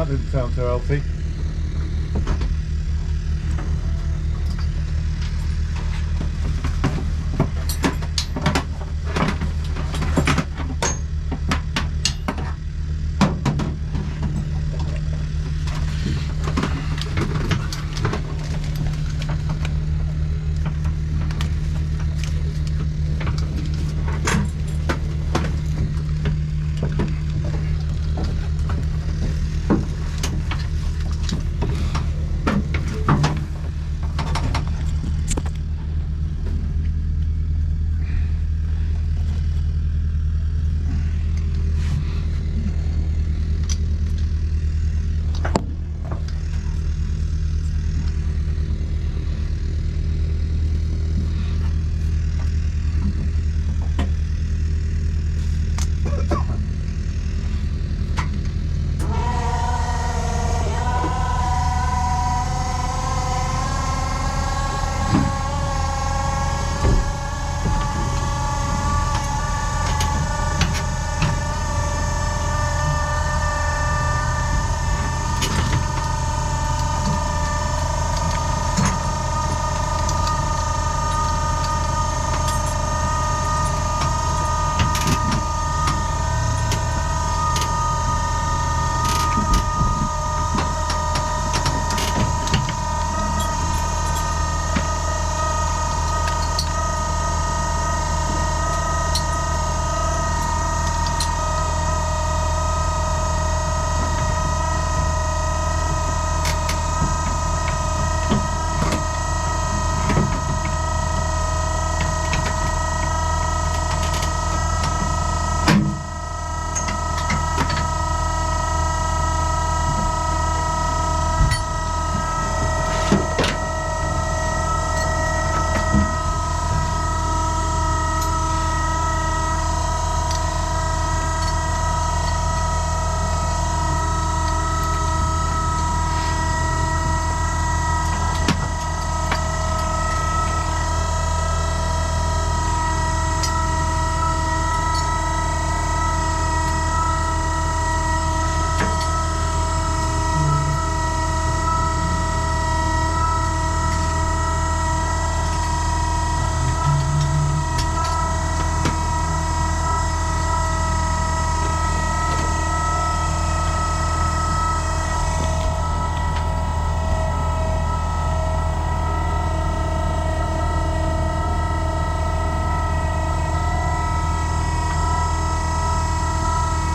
that didn't sound so healthy.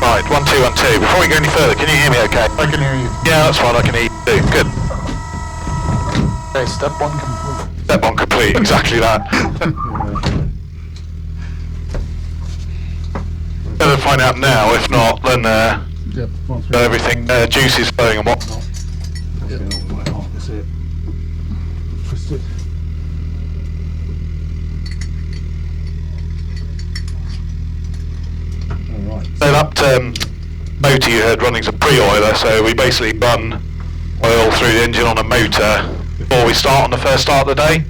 Right, 1-2-1-2. Before we go any further, can you hear me okay? I can hear you. Yeah, that's fine, I can hear you too. Good. Okay, step one complete. Step one complete, exactly that. Better find out now, if not, then Yep, once we everything juice is flowing and whatnot. Yep. That's it. Twist it. Alright. So that motor you heard running's a pre-oiler, so we basically run oil through the engine on a motor before we start on the first start of the day.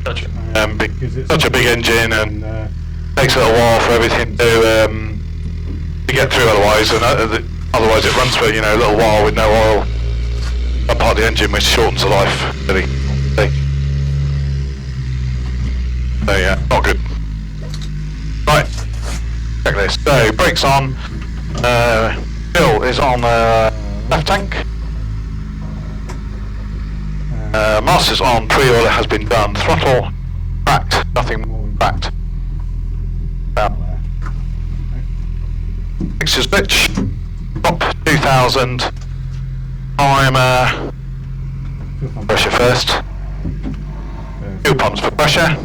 Gotcha. Because it's such a big engine and takes a little while for everything to get through otherwise, and otherwise it runs for a little while with no oil. That part of the engine which shortens the life, really. So yeah, not good. Right, check this. So brakes on, fuel is on left tank. Master's on, pre-oiler has been done. Throttle cracked, nothing more cracked. Mixture switch, top 2000, timer, pressure first, fuel pumps for pressure,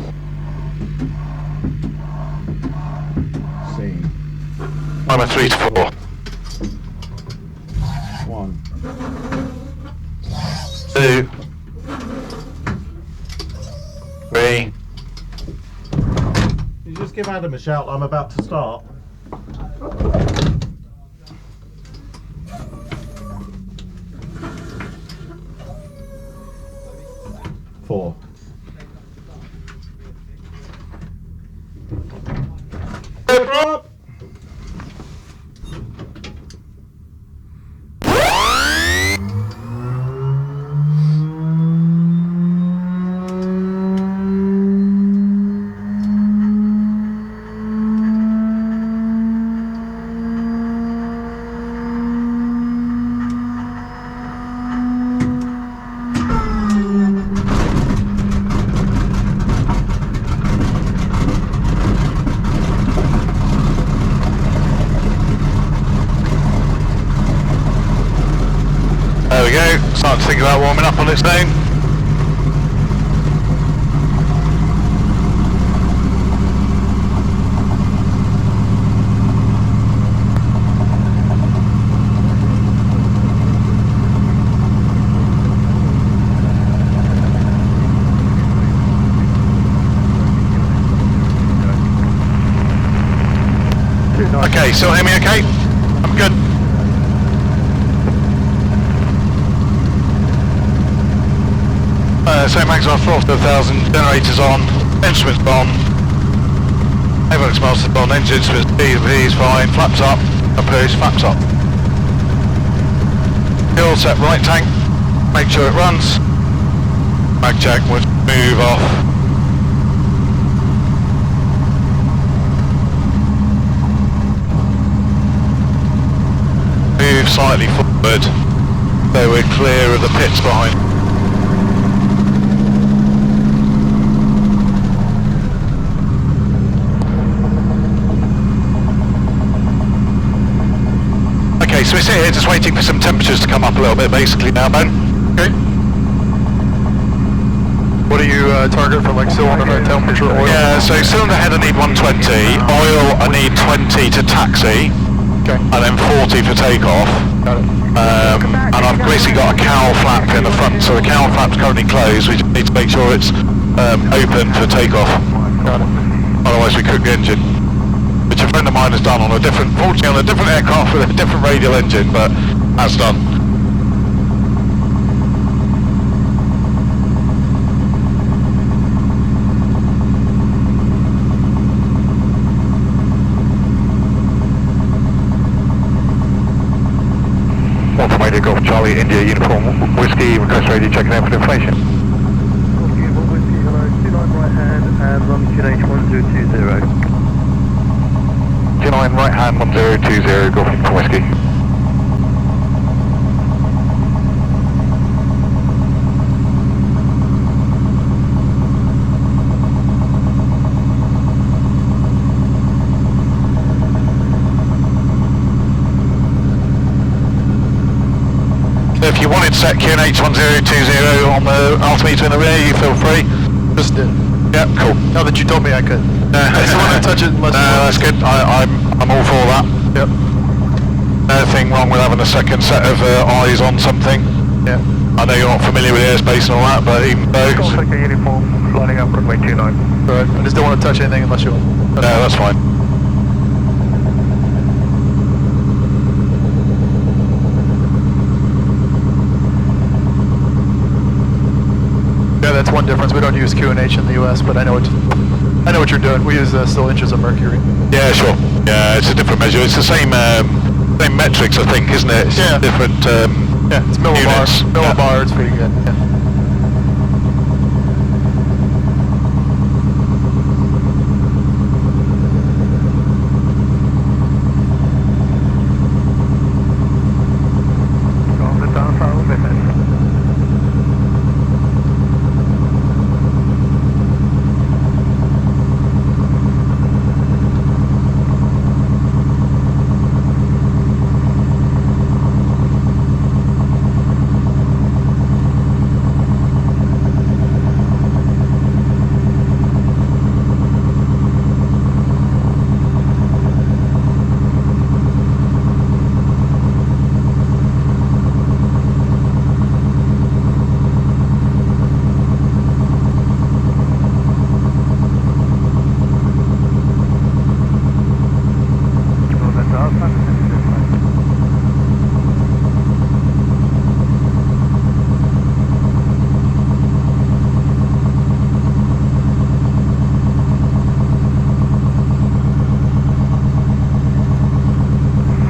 timer 3 to 4. 1, 2, 3. You just give Adam a shout, I'm about to start. Four. Up. Start to think about warming up on its own. Okay, still hear me okay? I'm good. So max off, off to 1,000, generators on, instruments on, avionics master on, engine instruments, V's fine, flaps up, push, flaps up. Fuel set right tank, make sure it runs, mag check, would move off. Move slightly forward, so we're clear of the pits behind. Okay, so we sit here just waiting for some temperatures to come up a little bit basically now, Ben. Okay. What do you target for like cylinder head temperature, oil? Yeah, so cylinder head I need 120, oil I need 20 to taxi, Okay. and then 40 for takeoff. Got it. And I've basically got a cowl flap in the front, so the cowl flap's currently closed, we just need to make sure it's open for takeoff. Got it. Otherwise we cook the engine. Which a friend of mine has done on a different, fortunately on a different aircraft with a different radial engine, but has done. Automated Golf Charlie India uniform whiskey request radio checking out for inflation. Whiskey, hello, 29 right hand and longitude H1020. 29 right hand 1020 Golf whiskey. If you wanted set QNH 1020 on the altimeter in the rear, you feel free. Just did. Yep, cool. Now that you told me I could. I just want to touch it unless that's good. I'm all for that. Yep. Nothing wrong with having a second set of eyes on something. Yeah. I know you're not familiar with airspace and all that, but even though... Golf Echo uniform, lining up runway 29. Alright. I just don't want to touch anything unless you want. No, that's fine. Yeah, that's one difference. We don't use QNH in the US, but I know what you're doing. We use still inches of mercury. Yeah, sure. Yeah, it's a different measure. It's the same same metrics, I think, isn't it? It's Yeah. different Yeah, it's millibar. units. Millibar, it's pretty good. Yeah. Golf the downfall limit.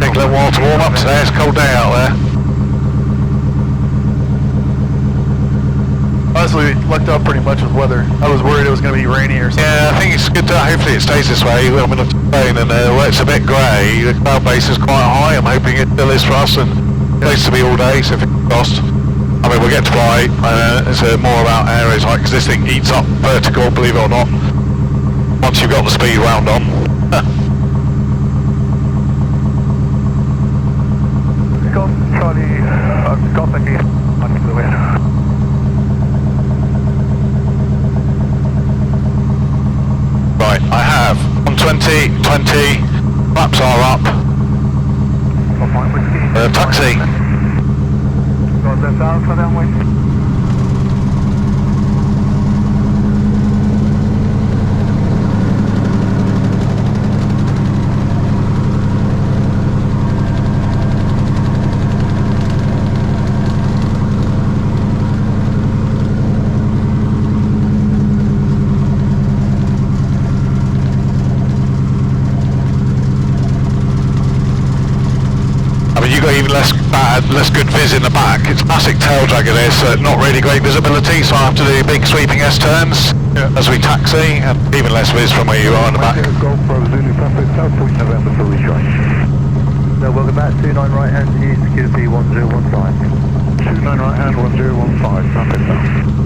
Take a little while to warm up today. It's a cold day out there. Honestly, we lucked out pretty much with weather. I was worried it was going to be rainy or something. Yeah, I think it's good to, hopefully it stays this way. I mean, it's rain and where it's a bit grey, the cloud base is quite high. I'm hoping it still is for us and supposed to be all day, so fingers crossed. I mean, we'll get to fly. It's more about Aero's height, because this thing eats up vertical, believe it or not, once you've got the speed round on. Golf Charlie, Golf Echo, 20, 20, flaps are up. Taxi. Got left Alpha downwind. Even less good viz in the back. It's classic tail dragger this, not really great visibility, so I have to do big sweeping S-turns as we taxi, and even less viz from where you are in the back. GoPro Zulu Traffic, South Point November for rejoin. So welcome back, 29 right hand to you, security 1015. 29 right hand, 1015, traffic south.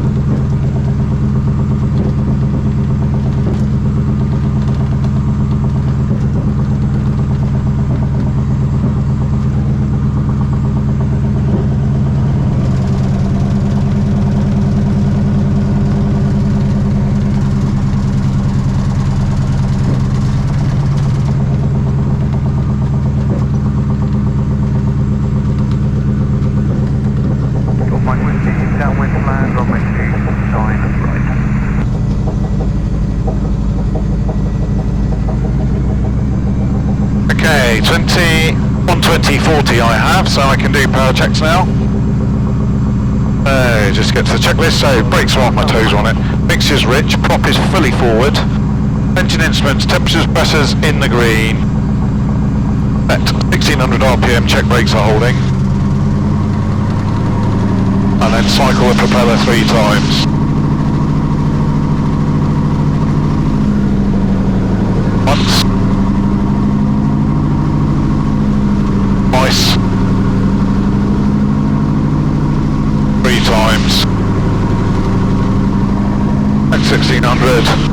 Okay, 120, 40 I have, so I can do power checks now. Just get to the checklist, so brakes are off, my toes on it. Mixture's rich, prop is fully forward. Engine instruments, temperatures, pressures in the green. At 1600 RPM, check brakes are holding. And then cycle the propeller 3 times. Once. Twice. 3 times. At 1600.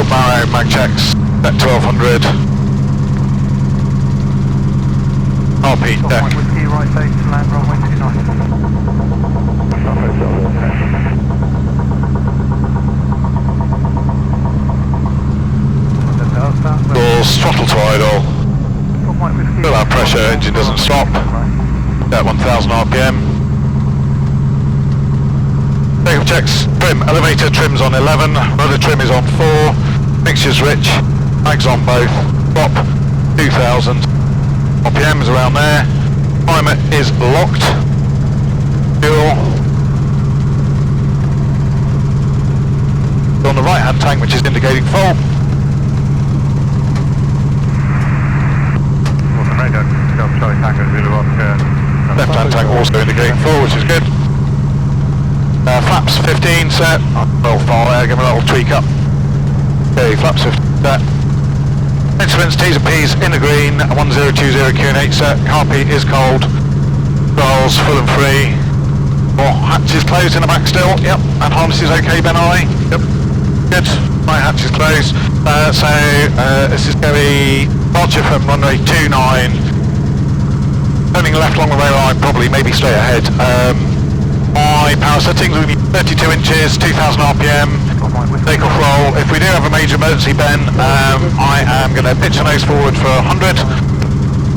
Barrow mag checks at 1200. RP deck. Whiskey right base to land runway 29. Doors, throttle to idle. Feel that pressure, engine doesn't stop. At 1000 RPM. Takeoff checks, trim, elevator trim's on 11, rudder trim is on 4. Mixture's rich, mags on both, prop 2000, RPM's around there, climate is locked, fuel, on the right hand tank which is indicating full. Left hand tank also indicating full, which is good. Flaps 15 set, roll fire, give them a little tweak up. Okay, flaps 15 set. Instruments, T's and P's in the green, 1020 QNH set, carpet is cold, rolls full and free. More hatches closed in the back still, yep, and harness is okay, Ben I? Yep. Good, my hatch is closed. This is going to be departure from runway 29, turning left along the rail line, probably, maybe straight ahead. My power settings will be 32 inches, 2000 RPM, takeoff roll. If we do have a major emergency, Ben, I am going to pitch a nose forward for 100.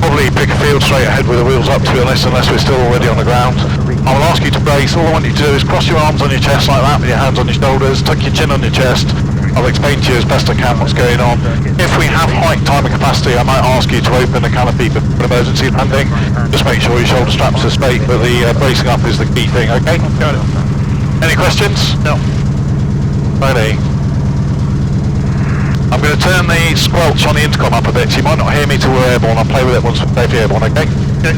Probably pick a field straight ahead with the wheels up, to be honest, unless we're still already on the ground. I will ask you to brace. All I want you to do is cross your arms on your chest like that, with your hands on your shoulders, tuck your chin on your chest. I'll explain to you as best I can what's going on. If we have height, time and capacity, I might ask you to open the canopy for an emergency landing. Just make sure your shoulder straps are straight, but the bracing up is the key thing, okay? Any questions? No. Righty. I'm going to turn the squelch on the intercom up a bit, so you might not hear me till we're airborne. I'll play with it once we're safely airborne, okay? Okay.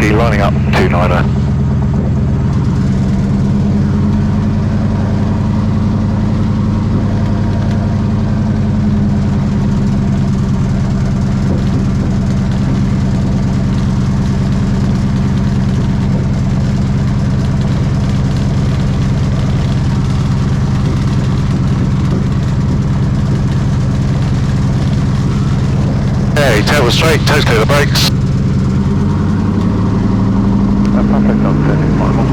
whiskey lining up 29er. Okay, tail straight, toes clear the brakes. Perfect, I'm turning final.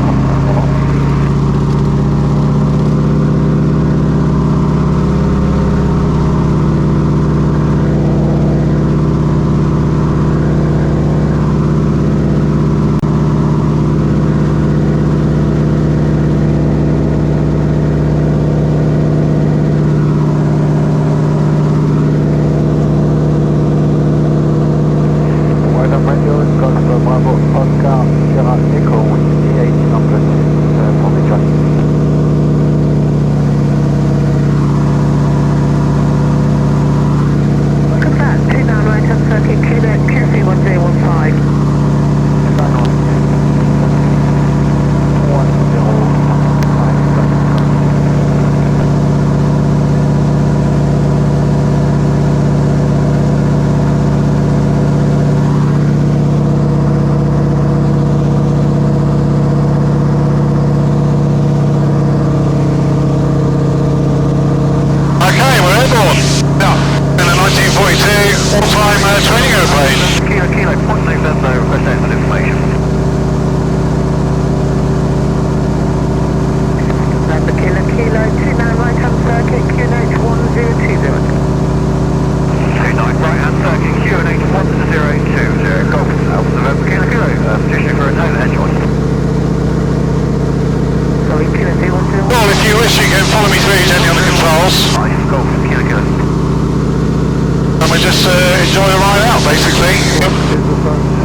Enjoy the ride out, basically.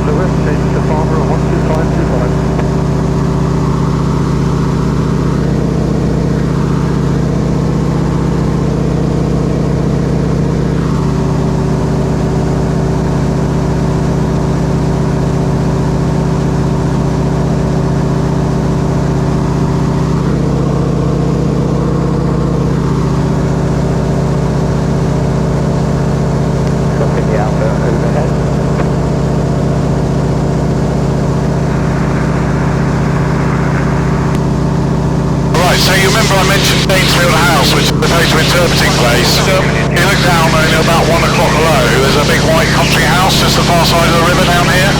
The rest change to farmer 12525. So you remember I mentioned Danesfield House, which is the photo interpreting place. You look down and about 1 o'clock low, there's a big white country house just the far side of the river down here.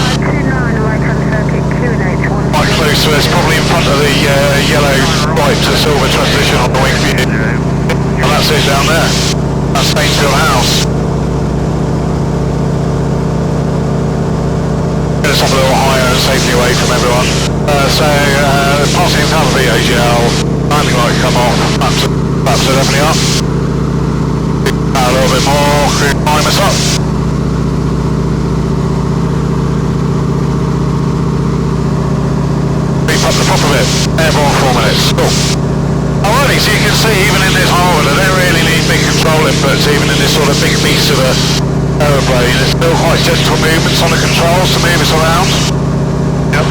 Quite close to us, probably in front of the yellow white to silver transition on the wing view. And that's it down there. That's Danesfield House. Get us up a little higher and safely away from everyone. Passing out of the VHL. Landing light come off, that's it, definitely up. A little bit more, climb us up. Beep up the top of it, airborne 4 minutes, cool. Alrighty, so you can see even in this harbour, they don't really need big control inputs, even in this sort of big beast of a aeroplane. There's still quite gentle movements on the controls to move us around. Yep.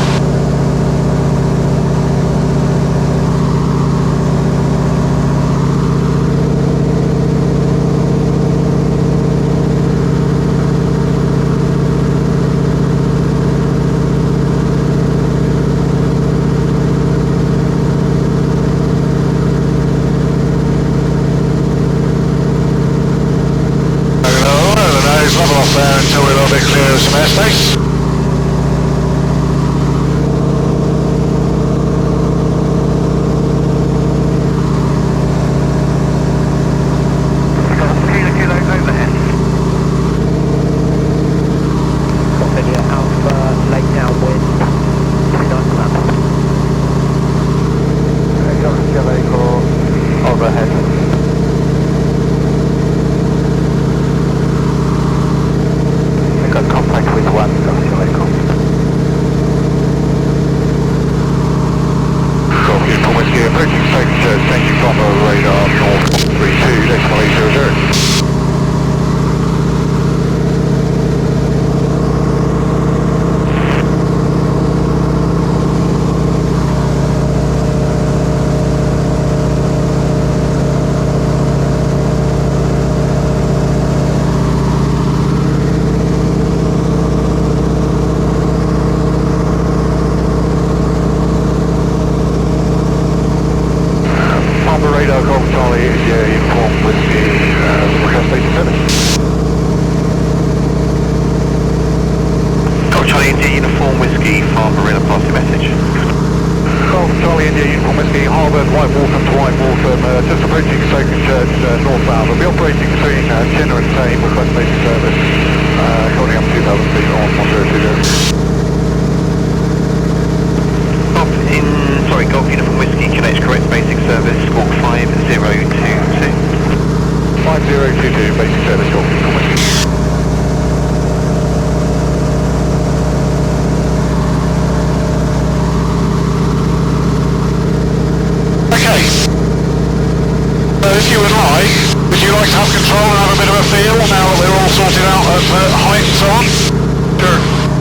Level off there until we're a little bit clear of some airspace. Contact with one. Charlie India Uniform Whiskey, Farm Marina, pass your message. Golf Charlie India Uniform Whiskey, Harvard, White Waltham to White Waltham, just approaching Stoke Church northbound. We'll be operating between Chinner and Tame, request basic service, holding up 2,000 feet on 1020. Golf Uniform Whiskey, connect correct basic service, squawk 5022. 5022, basic service, Golf Uniform Whiskey. Okay. So if you would like to have control and have a bit of a feel now that we're all sorted out at height and so on? Sure.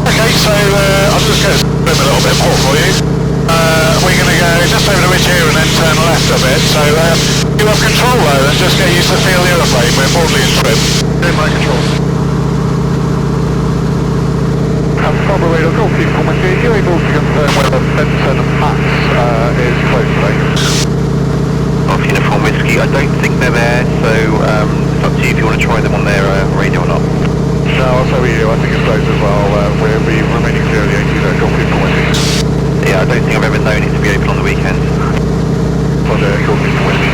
Okay, so I'll just go a little bit more for you. We're going to go just over the ridge here and then turn left a bit. So you have control though, and just get used to feel the aeroplane. We're broadly in trim. Doing my controls. Farber radar, Golf Uniform Whiskey, are you able to confirm whether Benson Max is close today? Golf Uniform Whiskey, I don't think they're there, so it's up to you if you want to try them on their radio or not. No, I'll say with you, I think it's close as well. We'll be remaining clear of the 80 there, Golf Uniform Whiskey. Yeah, I don't think I've ever known it to be open on the weekend. For the Golf Uniform Whiskey.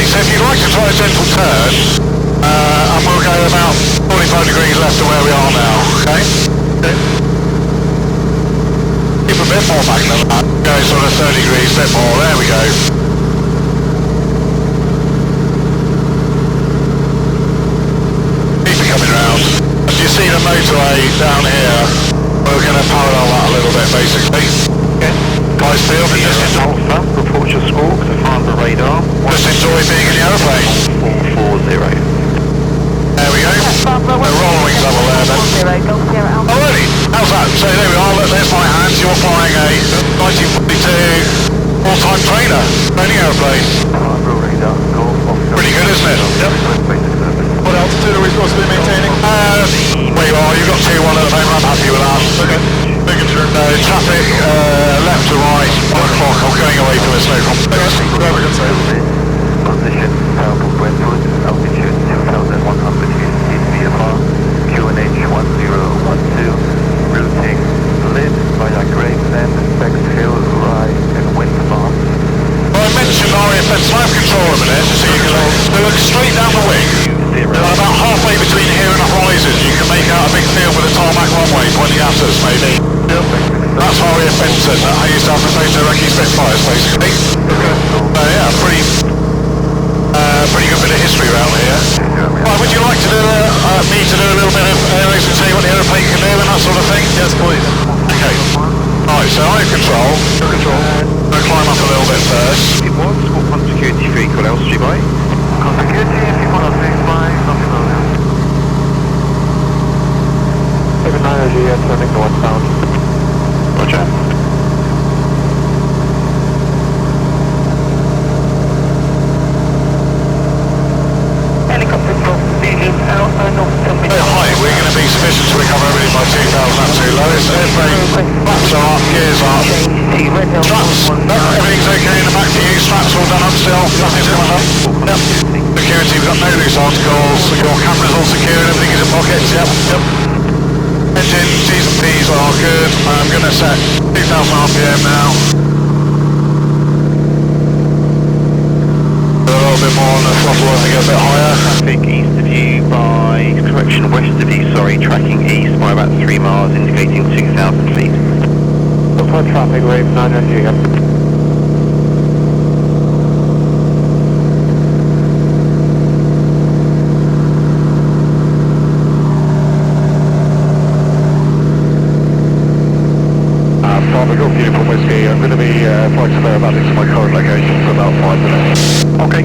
So if you'd like to try a gentle turn, and we'll go about 45 degrees left of where we are now, okay? Keep a bit more back than that. Go sort of 30 degrees, a bit more, there we go. Keep it coming round. As you see the motorway down here, we're going to parallel that a little bit basically. Okay. Guys feel the distance. Alpha, report your squawk to Farnborough radar. Just enjoy being in the aeroplane. 440. There we go. The roll wings level there then. Alrighty, how's that? So there we are, look, there's my hands. You're flying a 1942 all-time trainer, training aeroplane. Farber radar, Golf Oscar. Pretty good, isn't it? Yep. Basic service. What altitude are we supposed to be maintaining? Where you are, you've got 2-1 at the moment, I'm happy with that. Okay. Making sure. Traffic, left to right, 1 o'clock, I'm going away from this no complex. Whatever you can say. Position, Purple Brentwood, altitude 2,100 feet VFR, QNH 1012, routing Lid via Gravesend, Bexhill, Rye and Windfarm. Well, I mentioned RFS live control a minute, so you can look straight down the wing. About halfway between here and the horizon, you can make out a big field with a tarmac runway pointing at us, maybe. Yep. That's RAF Benson. I used to have the same Iraqi Spitfires, basically. Yeah, pretty good bit of history around here. Right, would you like to do me to do a little bit of aeros and see what the aeroplane can do and that sort of thing? Yes, please. Okay. Right, so I have control. Your control. I'm going to climb up a little bit first. It was squawk on security 3, call altitude by. Security, if you want to say fine, nothing wrong. 79 energy, turning northbound. Roger. Helicopter from Beijing, Alpha, North Height, we're going to be sufficient to recover everything by 2,000 up to lowest. Airframe, flaps are up, gears up. Straps, everything's okay in the back for you. Straps all done up still, nothing's coming up. Yep. Security, we've got no loose articles. Your camera's all secured, everything is in pockets. Yep. Engine, T's and P's are good. I'm going to set 2,000 RPM now. A little bit more on the throttle, I think a bit higher. Traffic east of you by, correction, west of you, sorry, tracking east by about 3 miles, indicating 2,000 feet. For traffic wave 9 energy, yep. Golf Uniform Whiskey, I'm going to be flight surveyor about this to my current location for about 5 minutes. Okay.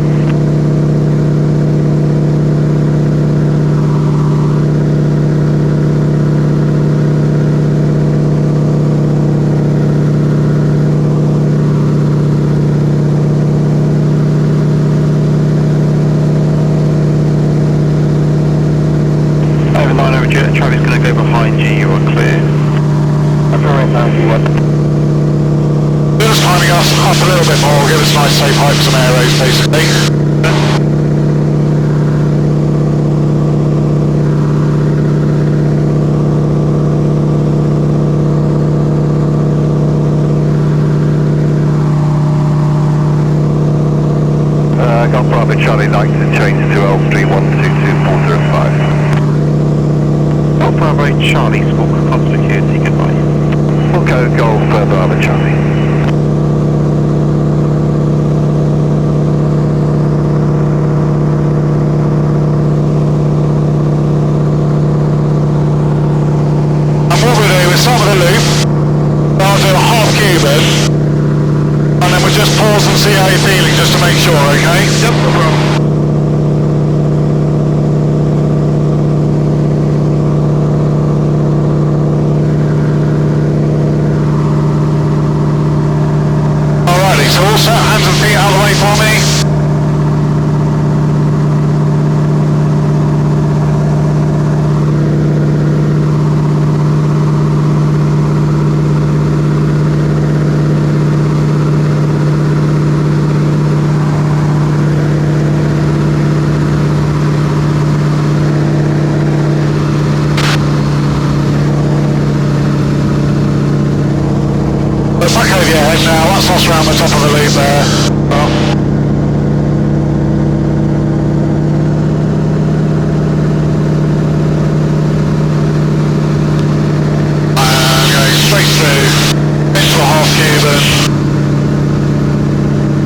Over line over jet, traffic's going to go behind you, you are clear. I'm right now, you want. Just timing us up a little bit more, give us nice safe height for some aeros basically. Golf Bravo Charlie, like to change to L3122405. Golf Bravo Charlie, squawk on security, goodbye. We'll go Golf Bravo Charlie. And what we'll do, we'll start with a loop, I'll do a half Cuban, and then we'll just pause and see how you're feeling just to make sure, okay? Yep, no problem. Alrighty, so all set, hands and feet out of the way for me. Look back over your head now, that's us round the top of the loop there. And going straight through into a half Cuban.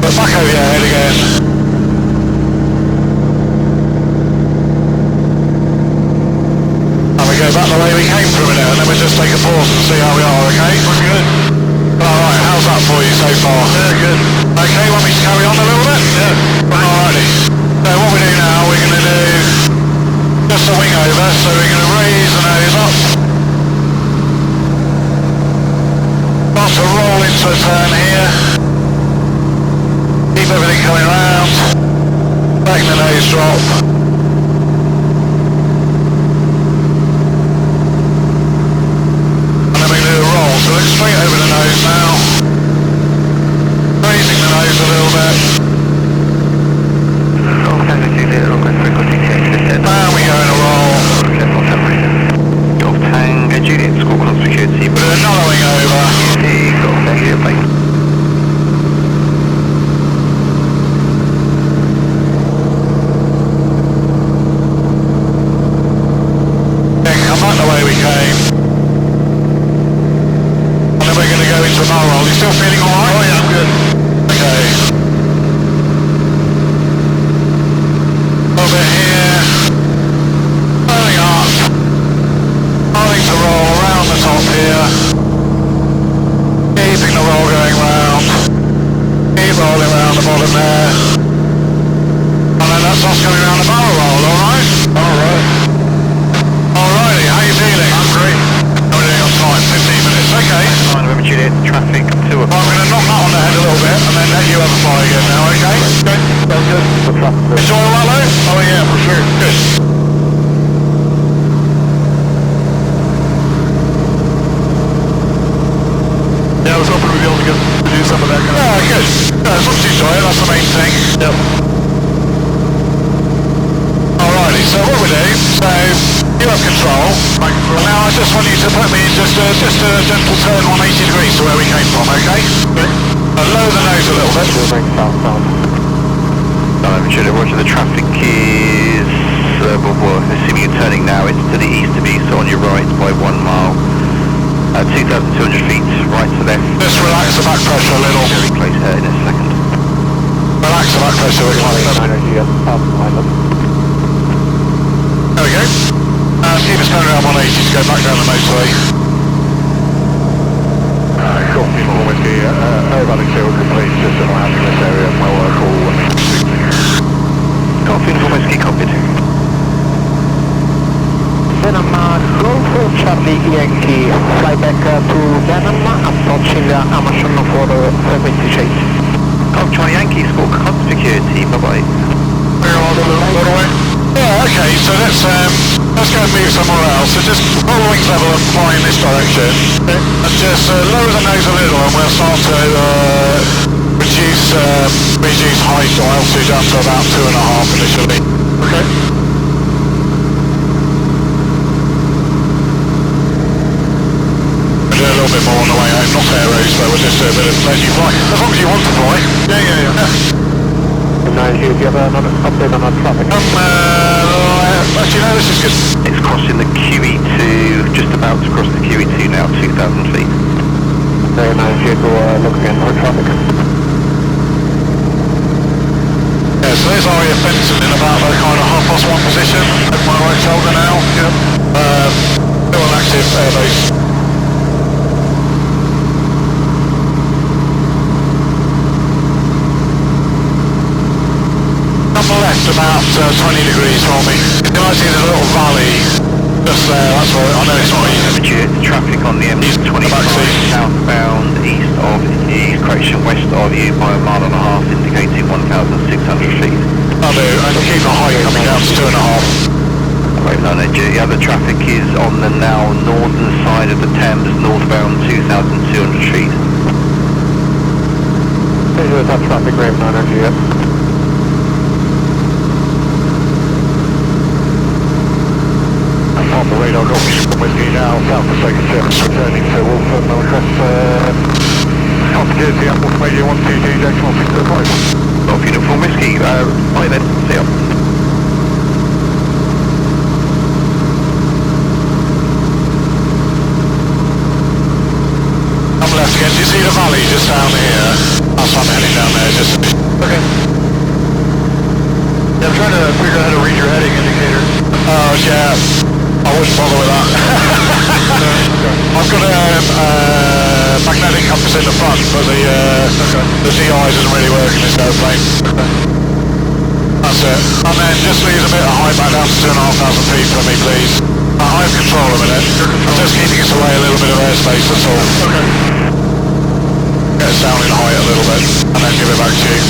Look back over your head again. And we go back the way we came for a minute, and then we just take a pause and see how we are, okay? We're good. Alright, how's that for you so far? Yeah, good. Okay, want me to carry on a little bit? Yeah. Alrighty. So what we do now, we're going to do just a wing over, so we're going to raise the nose up. Start to roll into a turn here. Keep everything coming round. Letting the nose drop. So look straight over the nose now, raising the nose a little bit, and we go in a roll, Golf Tango Juliet, squawk on security, with another wing over, Golf Tango, bye. then come back the way we came. We're going to go into a barrel roll. You still feeling alright? Oh yeah, I'm good. Okay. A little bit here. Rolling up. Starting to roll around the top here. Keeping the roll going round. Keep rolling around the bottom there. And then that's us coming around the barrel roll, alright? Alright. Alrighty, how you feeling? I'm great. How are we doing on time? 15 minutes, okay. November Juliet, traffic 2 I'm going to knock that on the head a little bit and then let you have a fly again now, okay? Okay, sounds good. Enjoy all that, though? Oh yeah, for sure. Good. Yeah, I was hoping we'd be able to do some of that kind of Yeah, good. Yeah, as long as you enjoy it, that's the main thing. Yep. Alrighty, so what we do, so you have control. Now I just want you to put me in just a gentle turn 180 degrees to where we came from, okay? Lower the nose a little bit. November Juliet, roger, the traffic is, assuming you're turning now, it's to the east of you, so on your right by 1 mile. 2,200 feet, right to left. Just relax the back pressure a little. Very close here in a second. Relax the back pressure, we're going to There we go. Keep us going around 180 to go back down the motorway. Golf Lima Whiskey, over the kill complete, just in our this area, and we'll call when we speak. Golf Lima Whiskey, copied. Denham, Golf Charlie Yankee, fly back to Denham, approaching Amazon for frequency change. Golf Charlie Yankee, squawk on security, bye-bye. Yeah, okay, so let's go and move somewhere else. So just roll the wings level and fly in this direction. And just lower the nose a little and we'll start to reduce height or altitude down to about 2.5 initially. Okay. We'll do a little bit more on the way home, not Aero, so we'll just do a bit of let you fly. As long as you want to fly. Yeah. 9G, do you have another update on our traffic? Actually no, this is good. It's crossing the QE2, just about to cross the QE2 now, 2,000 feet. Okay, 9G, to look again for traffic. Yeah, so there's Aria Benson in about the kind of 1:30 position at my right shoulder now. Yep. Still an active airbase. On the left, about 20 degrees from me. You guys see the little valley just there, that's where, I know it's not easy. Traffic on the M25 southbound west of you by 1.5 miles, indicating 1,600 feet. I do, and keep the height coming down to 2.5. Right, no, the other traffic is on the now northern side of the Thames, northbound 2,200 feet. Visual top traffic, Grave 9G, yep. On the radar, got me from whiskey now, south of second service, returning to Wolford, no request, complicated the Apple Radio 1TG, Jackson 1605. Golf Uniform Whiskey, right then, see ya. I'm left again, do you see the valley just down here? That's why I'm heading down there, just... Okay. Yeah, I'm trying to figure out how to read your heading indicator. Oh yeah, I wouldn't bother with that. I've got a magnetic compass in the front, but the ZI isn't really working this airplane. That's it. And then just leave a bit of height back down to 2,500 feet for me, please. I have control a minute. I'm just keeping us away a little bit of airspace, that's all. Okay. Get us down in height a little bit, and then give it back to you.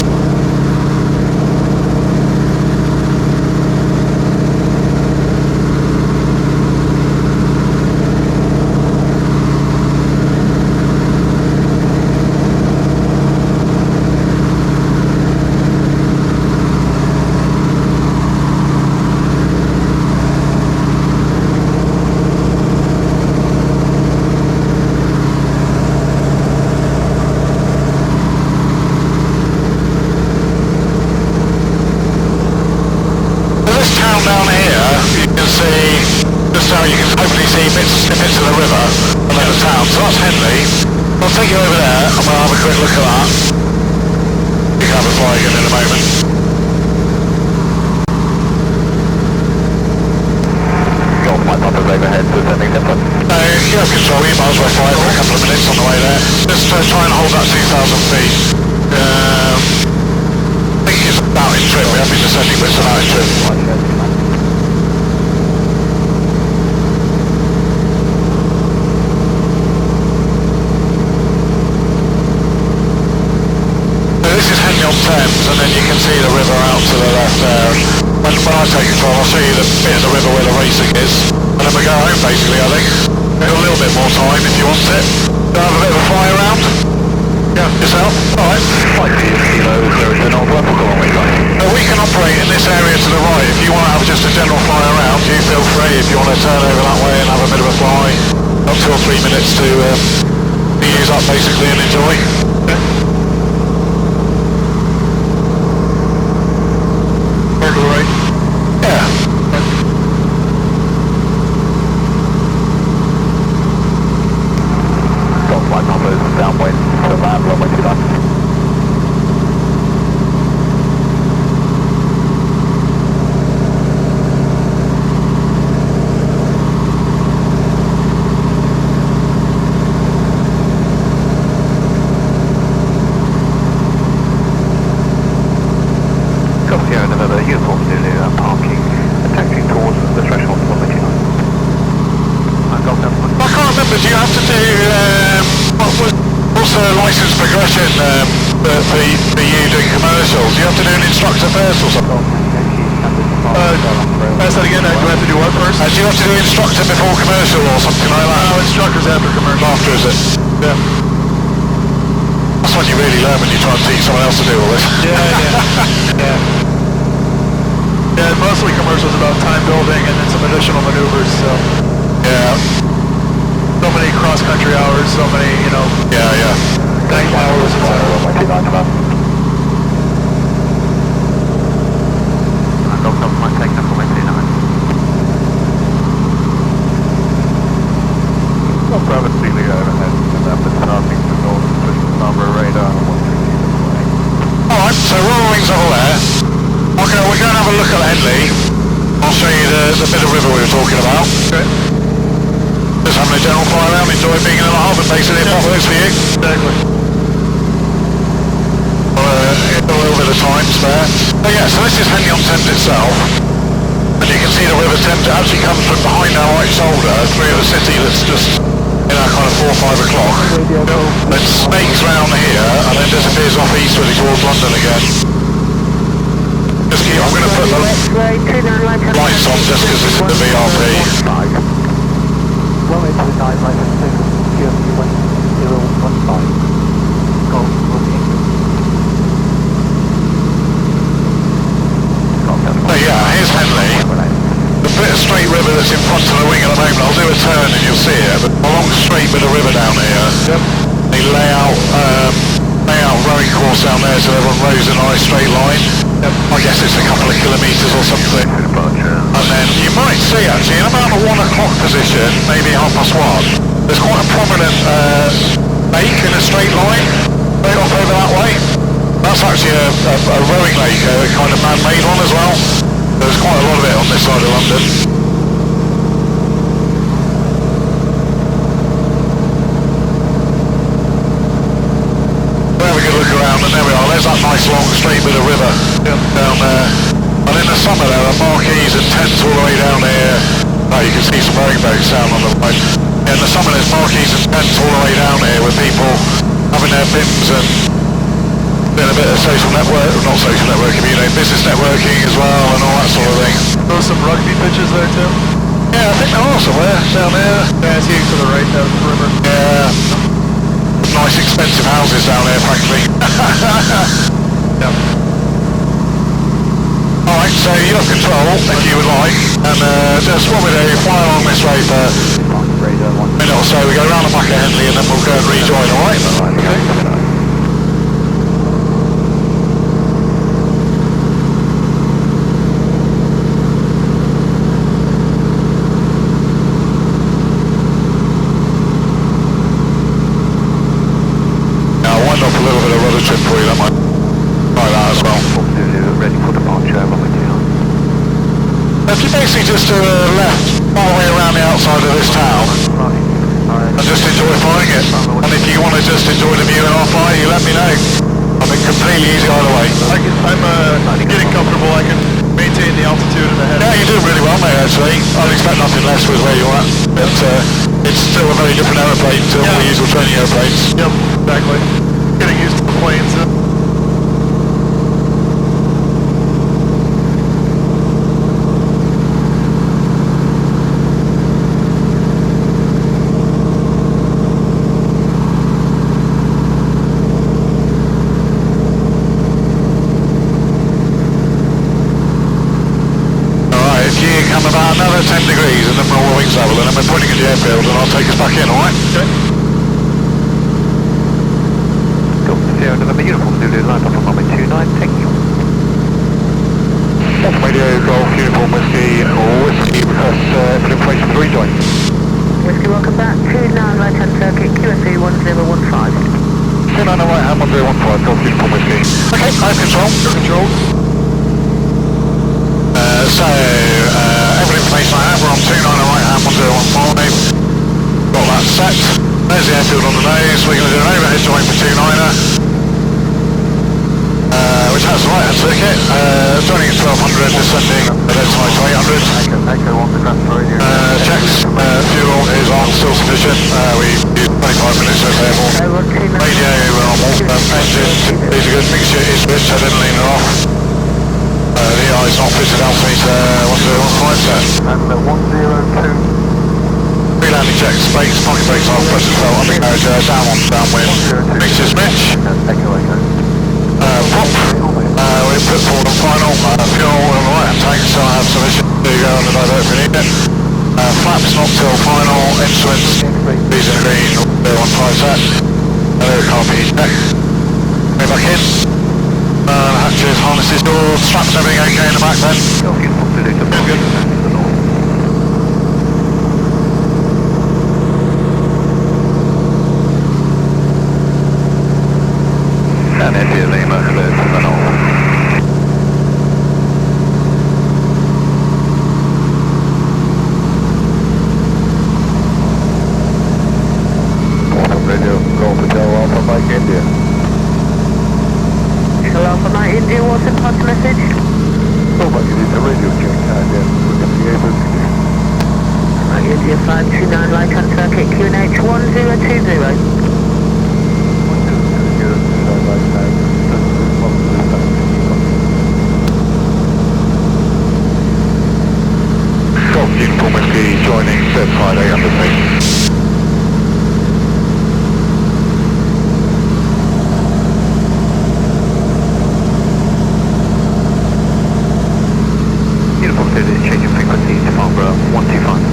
Down here, you can see, just so you can hopefully see snippets of the river and then the town. So that's Henley. I'll take you over there and we'll have a quick look at that. You can have a fly again in a moment. Golf Mike Papa's overhead, descending Nipper. No, you have control, you might as well fly for a couple of minutes on the way there. Just try and hold that 2,000 feet. I think it's about in trim, we have been descending but it's about in trim. Thames, and then you can see the river out to the left there. When I take control, I'll show you the bit of the river where the racing is, and then we go home basically, I think. We've got a little bit more time if you want it. Do I have a bit of a fly around? Yeah, yourself? Alright. 5 kilos, there is an old level going way right. We can operate in this area to the right. If you want to have just a general fly around, you feel free. If you want to turn over that way and have a bit of a fly, up 2 or 3 minutes to use up basically and enjoy. Okay. To the right? Yeah. Golf Mike Papa's downwind, to land, runway 29. Do you have to do what's the license progression for you doing commercials? Do you have to do an instructor first or something? Pass that again, do I have to do what first? Do you have to do instructor before commercial or something like that? No, instructors after commercial. After, is it? Yeah. That's what you really learn when you try and teach someone else to do all this. Yeah, mostly commercials about time building and then some additional maneuvers, so. Yeah. So many cross-country hours, so many, you know. Yeah. Thank hours, etc. Well, private Celia overhead, and after starting to north, push the number radar, 132. Alright, so we're all wings over there. Okay, we're going to have a look at Henley. I'll show you the bit of river we were talking about. Okay. Just having a general fly around, enjoy being in the harbour, basically, if that works for you. Exactly. A little bit of time spare. So yeah, so this is Henley on Thames itself. And you can see the River Thames actually comes from behind our right shoulder through the city that's just, you know, kind of 4 or 5 o'clock. Then snakes round here and then disappears off eastwards towards London again. Just keep, I'm going to put the lights on just because this is the VRP. Well into the 9 minus 2, QFU 1015. Golf booking. So yeah, here's Henley. The bit of straight river that's in front of the wing at the moment, I'll do a turn and you'll see it, but a long straight bit of river down here. Yep. They lay out rowing course down there so everyone rows in a nice straight line. Yep. I guess it's a couple of kilometres or something. And then you might see actually in about the 1 o'clock position, maybe 1:30, there's quite a prominent lake in a straight line, right off over that way. That's actually a rowing lake, a kind of man-made one as well. There's quite a lot of it on this side of London. We'll have a good look around, and there we are. There's that nice long straight bit of river down there. And in the summer there are marquees and tents all the way down here. Oh, you can see some rowing boats down on the right. In the summer there's marquees and tents all the way down here with people having their bims and doing a bit of social network, not social networking, but you know, business networking as well and all that sort of thing. There's some rugby pitches there too. Yeah, I think there are somewhere down here. Yeah, it's here to the right down the river. Yeah. Nice expensive houses down there, frankly. Yep. Alright, so you have control, if you would like, and just what we do, fly along this way for a minute or so, we go around the back of Henley and then we'll go and rejoin, alright? Okay. Up a little bit of rudder trim for you, that might try that as well. Ready for departure, If you basically just do a left all the way around the outside of this town and just enjoy flying it. And if you want to just enjoy the view and I'll fly you, let me know. I mean, completely easy either way. I'm getting comfortable. I can maintain the altitude in the head. Yeah, you do really well, mate, actually. I'd expect nothing less with where you're at. But it's still a very different aeroplane to all the usual training aeroplanes. Yep, exactly. Getting used to the planes. Alright, if you come about another 10 degrees and then roll the wings level and then we're pointing at the airfield and I'll take us back in, alright? Okay. Sierra November Uniform Zulu, line up on runway 29, taking you. Radio Golf Uniform Whiskey, request for information for rejoin. Whiskey, welcome back. 29 right hand circuit, QSE 1015. 29 right hand 1015, Golf Uniform Whiskey. Okay, I have control. Your controls. Every information I have, we're on 29 right hand 1015. Got that set. There's the airfield on the nose. We're going to do an overhead join for 29er. Which has the right hand circuit. Joining at 1200, descending at outside to 800. Echo on the crash radio. Checks. Fuel is on, still sufficient. We use 25 minutes of thermal. Radio, we're on engine. These are good. Mixture is switched. I didn't lean it off. The EI is not fitted altimeter 1015 set. And 102. landing checks, brakes, pocket brakes off, press the belt, I think those down on downwind. Mixtures match. Pop. We put forward on final. Fuel on the right hand tank, so I have some issue to go on the divert if we need it. Flaps not till final, instruments, these are green, 015 set. Copy, check. Go back in. Hatches, harnesses, doors, straps, everything okay in the back then? Good. En India Lima geluid van over. Radio, Golf Hotel Alpha Mike India. Hello, Alpha Mike India, what's the pass message? Oh, Mike India, the radio check. Yeah, we're going to be able to. Mike India 529, right hand circuit, QNH 1020. Golf Uniform Whiskey joining certified A undertake. Uniform City is changing frequency to Farnborough 125.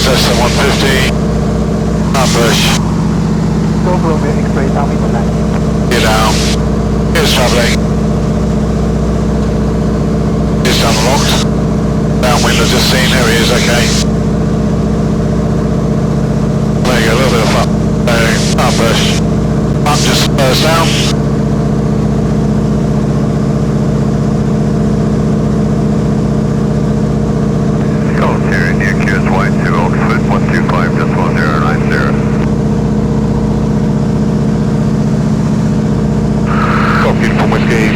Less than 150. Push. Get down. Here's travelling. Here's unlocked. Downwind I've just seen. There he is, okay. There you go, a little bit of up. Push. Up just spurs down.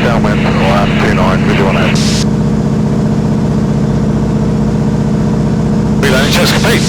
Downwind, land 29, visual on it. Relanding checks complete.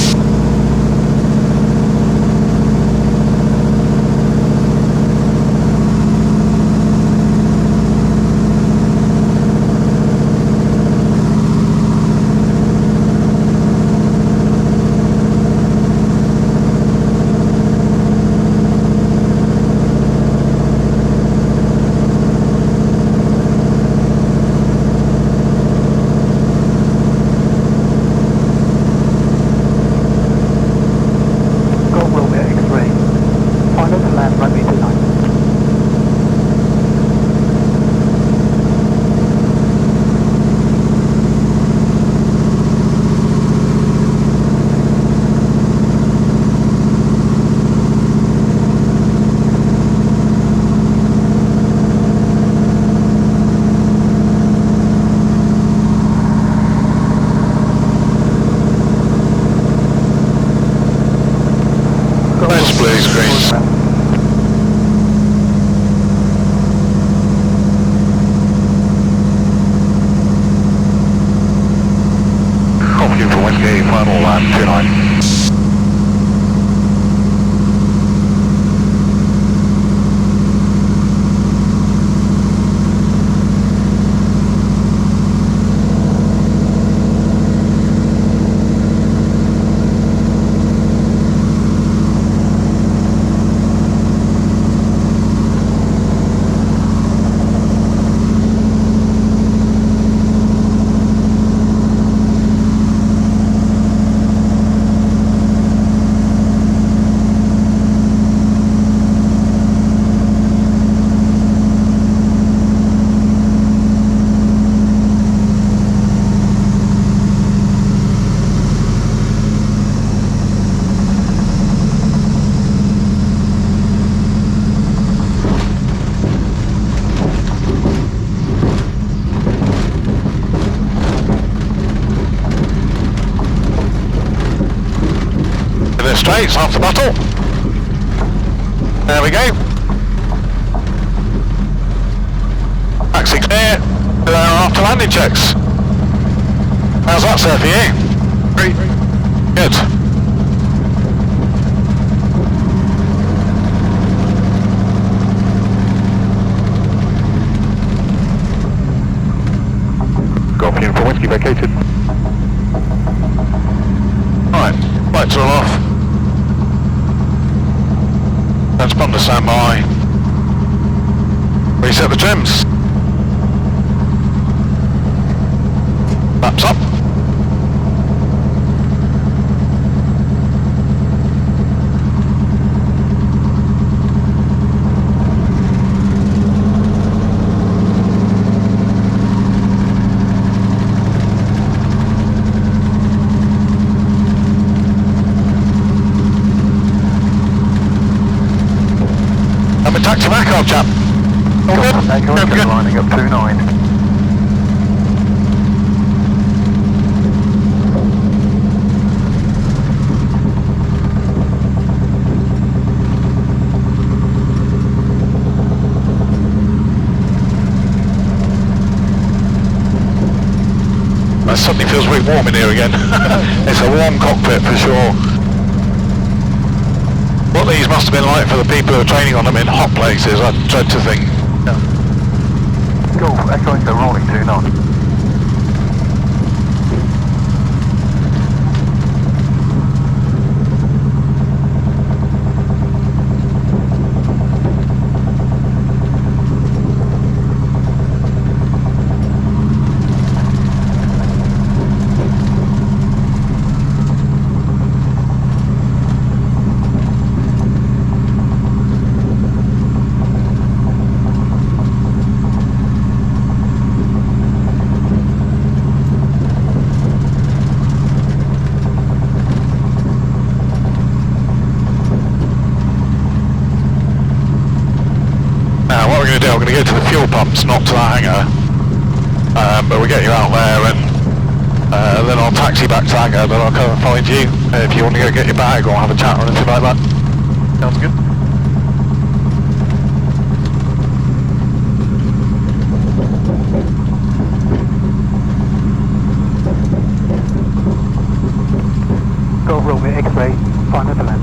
Please, greens. Copy for Whiskey, final land 29. Straight, half the bottle. There we go. Taxi clear. There are after landing checks. How's that, sir, for you? Great. Good. Echo Whiskey vacated. Right, lights are all off. Transponder standby. Reset the trims. Laps up. I'm attacked to back up, chap. All good? Echo Good, Whiskey good. lining up 29. It suddenly feels very warm in here again. It's a warm cockpit for sure. What these must have been like for the people who are training on them in hot places, I dread to think. Go, Echo Echo rolling 29. Now what we're going to do, I'm going to go to the fuel pumps, not to the hangar. But we'll get you out there and then I'll taxi back to the hangar, then I'll come and find you if you want to go get your bag or have a chat or anything like that. Sounds good. Go Romeo X-ray, final land.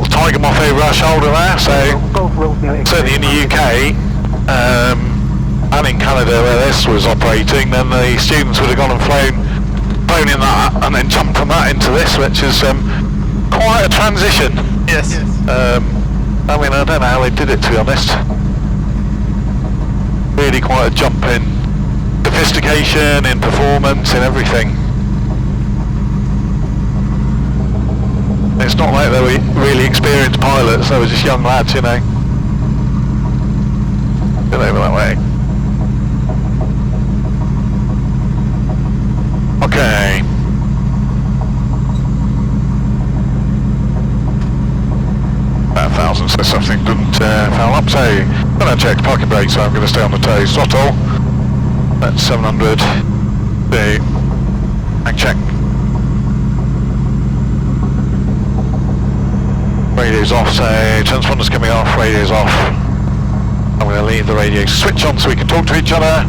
Tiger Moth over our shoulder there, so Go Romeo X-ray. certainly in the UK and in Canada where this was operating, then the students would have gone and flown in that and then jumped from that into this, which is quite a transition. Yes. I mean, I don't know how they did it, to be honest. Really quite a jump in sophistication, in performance, in everything. It's not like they were really experienced pilots, they were just young lads, you know. Get over that way. Okay. About 1,000, so something didn't foul up. So, when I checked parking brake, so I'm going to stay on the toes. Throttle. That's 700. And check. Radio's off, so transponder's coming off, radio's off. I'm going to leave the radio switch on so we can talk to each other.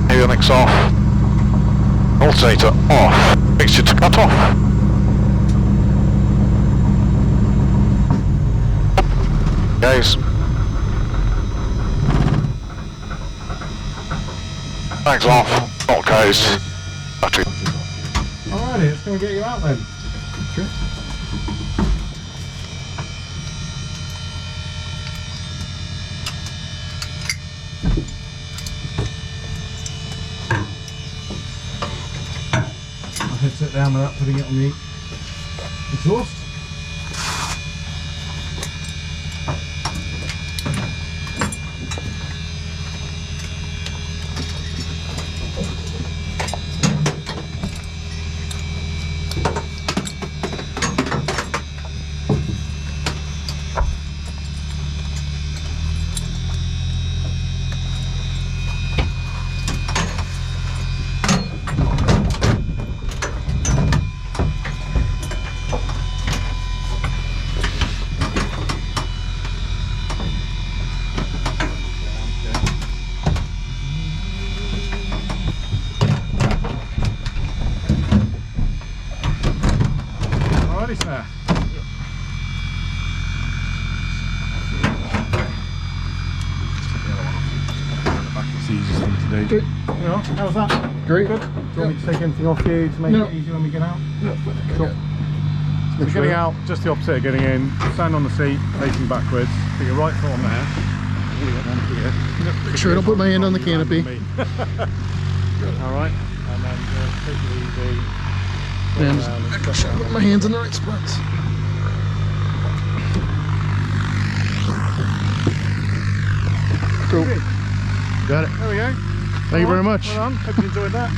Avionics off. Alternator off. Mixture to cut off. Goes. Bags off. Bolt goes. Battery. Alrighty, it's going to get you out then. Sure. it down without putting it on the exhaust. Alrighty, sir. It's the easiest thing to do. You know, how's that? Great. Good? Do you want me to take anything off you to make No. it easier when we get out? Cool. So getting out, just the opposite of getting in. Stand on the seat, facing backwards. Put your right foot on there. Make sure I don't put my hand on the canopy. Alright, and then take it easy. And make sure I put my hands in the right spots. Cool. Got it. There we go. Thank you very much. Well done. Hope you enjoyed that.